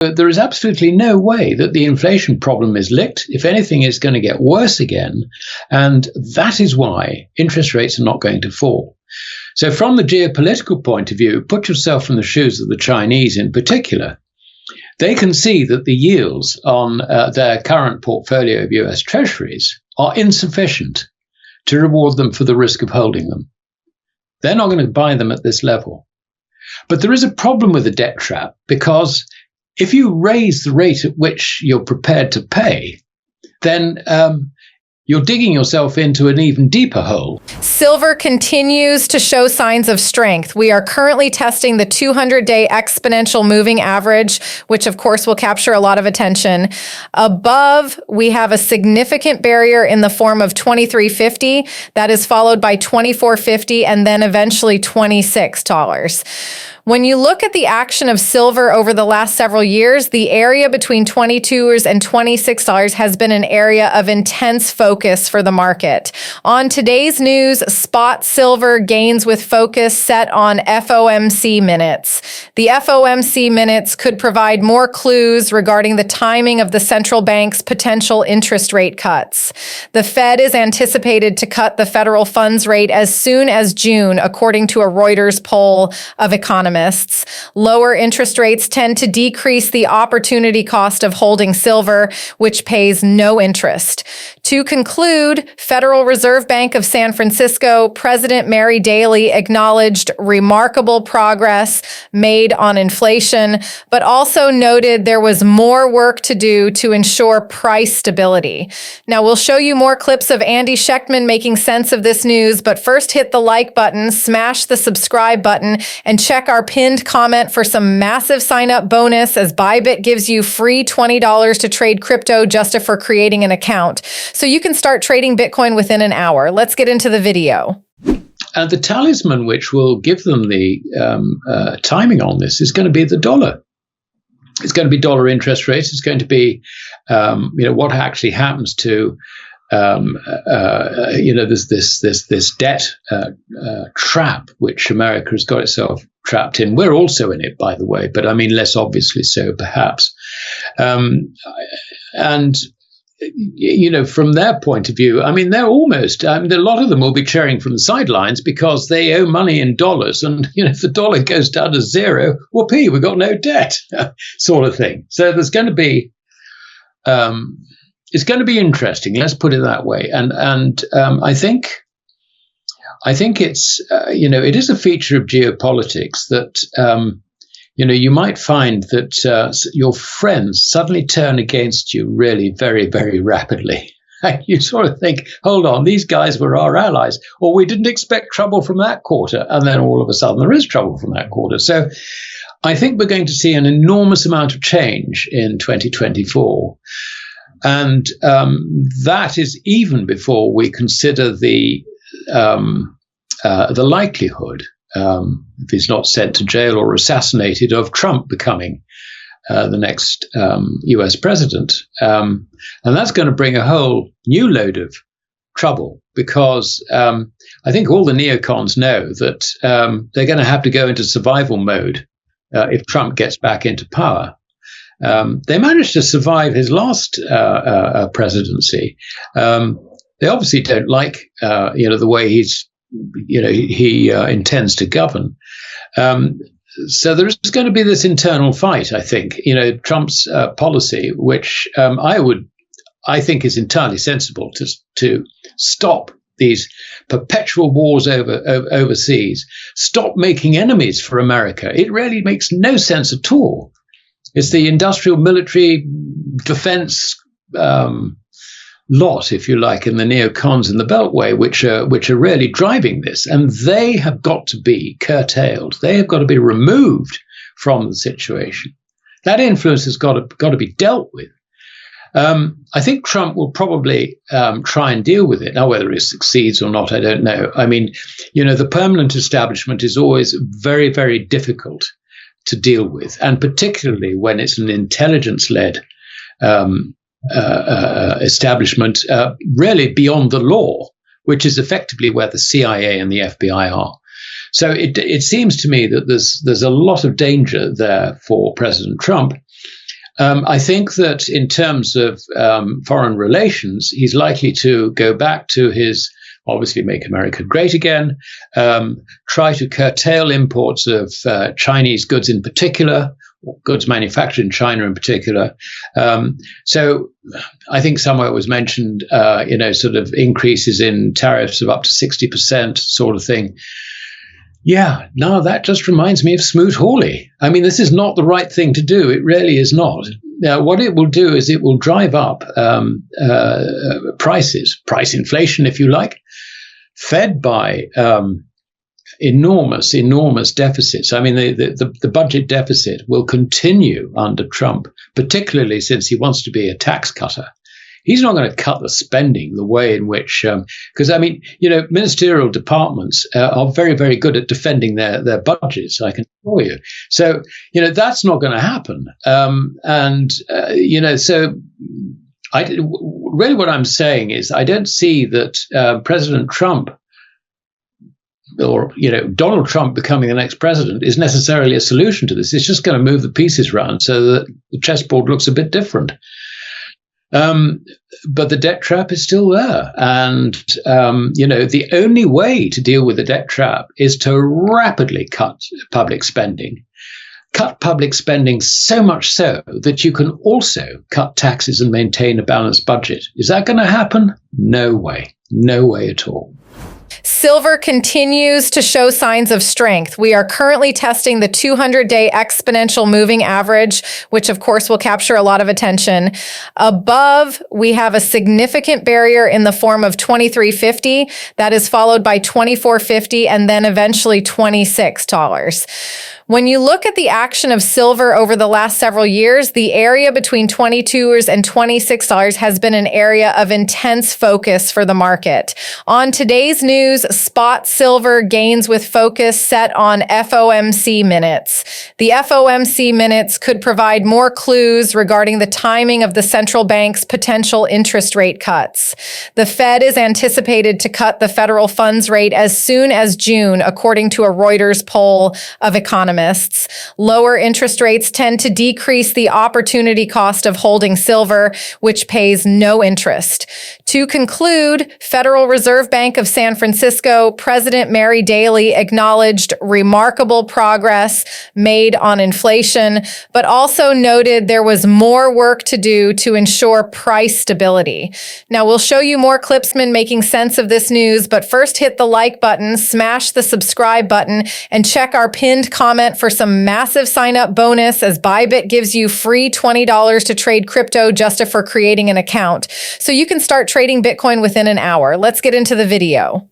there is absolutely no way that the inflation problem is licked. If anything, it's going to get worse again. And that is why interest rates are not going to fall. So from the geopolitical point of view, put yourself in the shoes of the Chinese in particular. They can see that the yields on their current portfolio of US treasuries are insufficient to reward them for the risk of holding them. They're not going to buy them at this level. But there is a problem with the debt trap, because if you raise the rate at which you're prepared to pay, then you're digging yourself into an even deeper hole. Silver continues to show signs of strength. We are currently testing the 200-day exponential moving average, which of course will capture a lot of attention. Above, we have a significant barrier in the form of 2350. That is followed by 2450 and then eventually $26. When you look at the action of silver over the last several years, the area between $22 and $26 has been an area of intense focus for the market. On today's news, spot silver gains with focus set on FOMC minutes. The FOMC minutes could provide more clues regarding the timing of the central bank's potential interest rate cuts. The Fed is anticipated to cut the federal funds rate as soon as June, according to a Reuters poll of economists. Lower interest rates tend to decrease the opportunity cost of holding silver, which pays no interest. To conclude, Federal Reserve Bank of San Francisco President Mary Daly acknowledged remarkable progress made on inflation, but also noted there was more work to do to ensure price stability. Now, we'll show you more clips of Andy Schechtman making sense of this news, but first hit the like button, smash the subscribe button, and check our pinned comment for some massive sign-up bonus, as Bybit gives you free $20 to trade crypto just for creating an account. So you can start trading Bitcoin within an hour. Let's get into the video. And the talisman which will give them the timing on this is going to be the dollar. It's going to be dollar interest rates. It's going to be, what actually happens to, this debt trap which America has got itself trapped in. We're also in it, by the way, but I mean less obviously so, perhaps. From their point of view, I mean, they're almost, a lot of them will be cheering from the sidelines because they owe money in dollars. And, if the dollar goes down to zero, whoopee, we've got no debt, sort of thing. So there's going to be, it's going to be interesting. Let's put it that way. And I think it's, it is a feature of geopolitics that, you might find that your friends suddenly turn against you really very, very rapidly. You sort of think, hold on, these guys were our allies, or we didn't expect trouble from that quarter. And then all of a sudden there is trouble from that quarter. So I think we're going to see an enormous amount of change in 2024. And that is even before we consider the likelihood, if he's not sent to jail or assassinated, of Trump becoming the next US president. And that's going to bring a whole new load of trouble, because I think all the neocons know that they're going to have to go into survival mode if Trump gets back into power. They managed to survive his last presidency. They obviously don't like, the way he intends to govern. So there's going to be this internal fight, I think. Trump's policy, which I think is entirely sensible to stop these perpetual wars overseas, stop making enemies for America. It really makes no sense at all. It's the industrial military defense lot, if you like, in the neocons in the Beltway, which are really driving this. And they have got to be curtailed. They have got to be removed from the situation. That influence has got to be dealt with. I think Trump will probably try and deal with it. Now, whether he succeeds or not, I don't know. I mean, the permanent establishment is always very, very difficult to deal with, and particularly when it's an intelligence-led establishment, really beyond the law, which is effectively where the CIA and the FBI are. So it seems to me that there's a lot of danger there for President Trump. I think that in terms of foreign relations, he's likely to go back to his, obviously, make America great again, try to curtail imports of Chinese goods in particular, or goods manufactured in China in particular. So I think somewhere it was mentioned, sort of increases in tariffs of up to 60% sort of thing. Yeah, no, that just reminds me of Smoot-Hawley. I mean, this is not the right thing to do. It really is not. Now, what it will do is it will drive up prices, price inflation, if you like, fed by enormous deficits. I mean, the budget deficit will continue under Trump, particularly since he wants to be a tax cutter. He's not going to cut the spending the way in which, because ministerial departments are very, very good at defending their budgets, I can assure you. So, that's not going to happen. Really what I'm saying is I don't see that President Trump or, Donald Trump becoming the next president is necessarily a solution to this. It's just going to move the pieces around so that the chessboard looks a bit different. But the debt trap is still there. And, the only way to deal with the debt trap is to rapidly cut public spending. Cut public spending so much so that you can also cut taxes and maintain a balanced budget. Is that going to happen? No way. No way at all. Silver continues to show signs of strength. We are currently testing the 200-day exponential moving average, which of course will capture a lot of attention. Above, we have a significant barrier in the form of 2350. That is followed by 2450 and then eventually $26. When you look at the action of silver over the last several years, the area between $22 and $26 has been an area of intense focus for the market. On today's news, spot silver gains with focus set on FOMC minutes. The FOMC minutes could provide more clues regarding the timing of the central bank's potential interest rate cuts. The Fed is anticipated to cut the federal funds rate as soon as June, according to a Reuters poll of economists. Lower interest rates tend to decrease the opportunity cost of holding silver, which pays no interest. To conclude, Federal Reserve Bank of San Francisco President Mary Daly acknowledged remarkable progress made on inflation, but also noted there was more work to do to ensure price stability. Now, we'll show you more clipsmen making sense of this news, but first hit the like button, smash the subscribe button, and check our pinned comment for some massive sign-up bonus, as Bybit gives you free $20 to trade crypto just for creating an account. So you can start trading Bitcoin within an hour. Let's get into the video.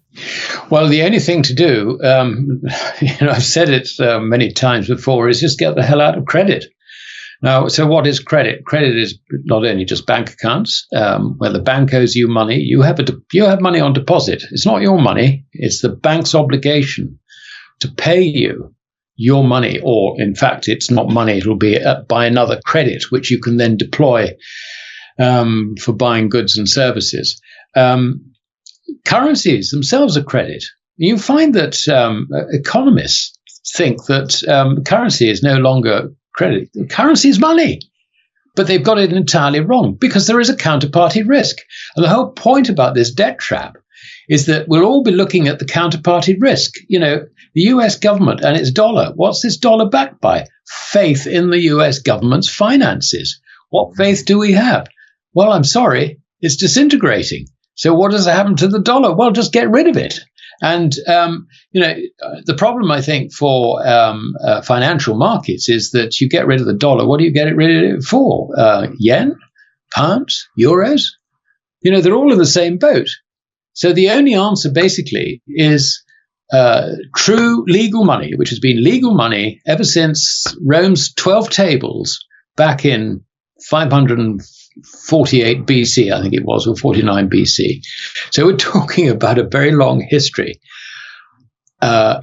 Well, the only thing to do, I've said it many times before, is just get the hell out of credit. Now, so what is credit? Credit is not only just bank accounts, where the bank owes you money. You have money on deposit. It's not your money. It's the bank's obligation to pay you your money, or in fact, it's not money. It'll be by another credit, which you can then deploy for buying goods and services. Currencies themselves are credit. You find that economists think that currency is no longer credit. Currency is money. But they've got it entirely wrong, because there is a counterparty risk. And the whole point about this debt trap is that we'll all be looking at the counterparty risk. The US government and its dollar. What's this dollar backed by? Faith in the US government's finances. What faith do we have? Well, I'm sorry, it's disintegrating. So what does happen to the dollar? Well, just get rid of it. And, the problem, I think, for financial markets is that you get rid of the dollar. What do you get rid of it for? Yen? Pounds? Euros? They're all in the same boat. So the only answer, basically, is true legal money, which has been legal money ever since Rome's 12 tables back in 548 BC, I think it was, or 49 BC. So we're talking about a very long history,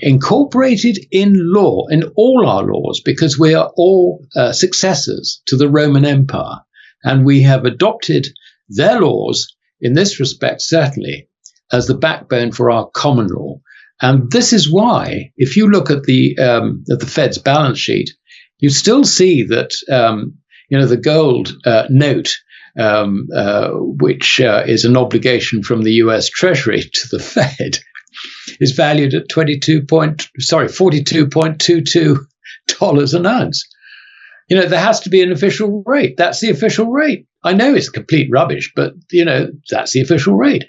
incorporated in law, in all our laws, because we are all successors to the Roman Empire, and we have adopted their laws in this respect, certainly, as the backbone for our common law. And this is why, if you look at the Fed's balance sheet, you still see that the gold note, which is an obligation from the U.S. Treasury to the Fed, is valued at $42.22 an ounce. There has to be an official rate. That's the official rate. I know it's complete rubbish, but that's the official rate.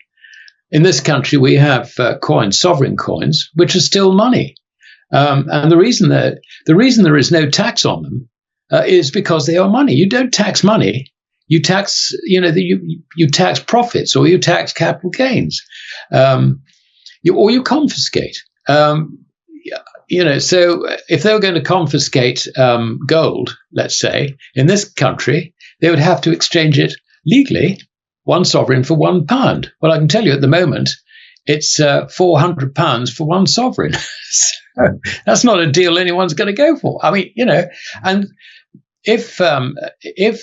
In this country, we have coins, sovereign coins, which are still money, and the reason there is no tax on them is because they are money. You don't tax money. You tax, you tax profits, or you tax capital gains, or you confiscate. So if they were going to confiscate gold, let's say, in this country, they would have to exchange it legally, one sovereign for £1. Well, I can tell you at the moment, it's £400 for one sovereign. So that's not a deal anyone's going to go for. I mean, and if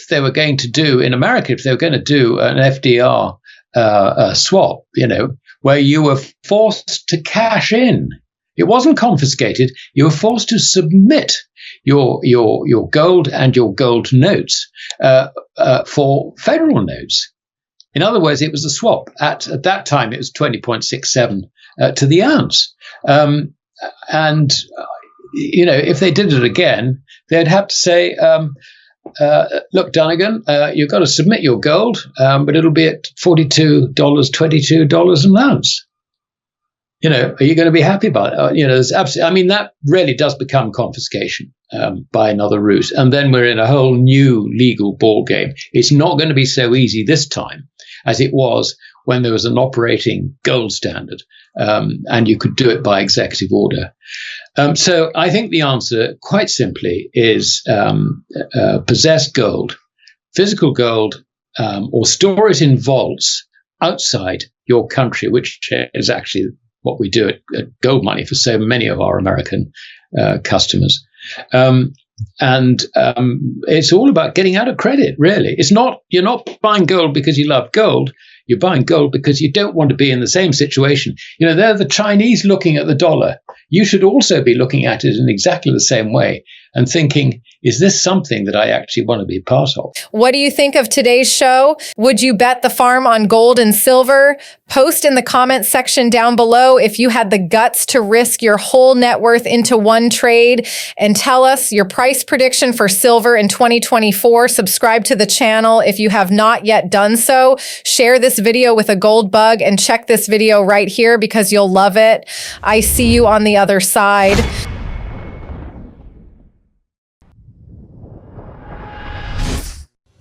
they were going to do in America, if they were going to do an FDR swap, where you were forced to cash in. It wasn't confiscated. You were forced to submit your gold and your gold notes for federal notes. In other words, it was a swap. At that time, it was 20.67 to the ounce. If they did it again, they'd have to say, look, Dunnigan, you've got to submit your gold, but it'll be at $22 an ounce. Are you going to be happy about it? There's absolutely. That really does become confiscation by another route, and then we're in a whole new legal ball game. It's not going to be so easy this time as it was when there was an operating gold standard, and you could do it by executive order. So I think the answer, quite simply, is possess gold, physical gold, or store it in vaults outside your country, which is actually what we do at Gold Money for so many of our American customers. It's all about getting out of credit, really. You're not buying gold because you love gold. You're buying gold because you don't want to be in the same situation. They're the Chinese looking at the dollar. You should also be looking at it in exactly the same way and thinking, is this something that I actually want to be part of? What do you think of today's show? Would you bet the farm on gold and silver? Post in the comment section down below if you had the guts to risk your whole net worth into one trade, and tell us your price prediction for silver in 2024. Subscribe to the channel if you have not yet done so. Share this video with a gold bug and check this video right here because you'll love it. I see you on the other side.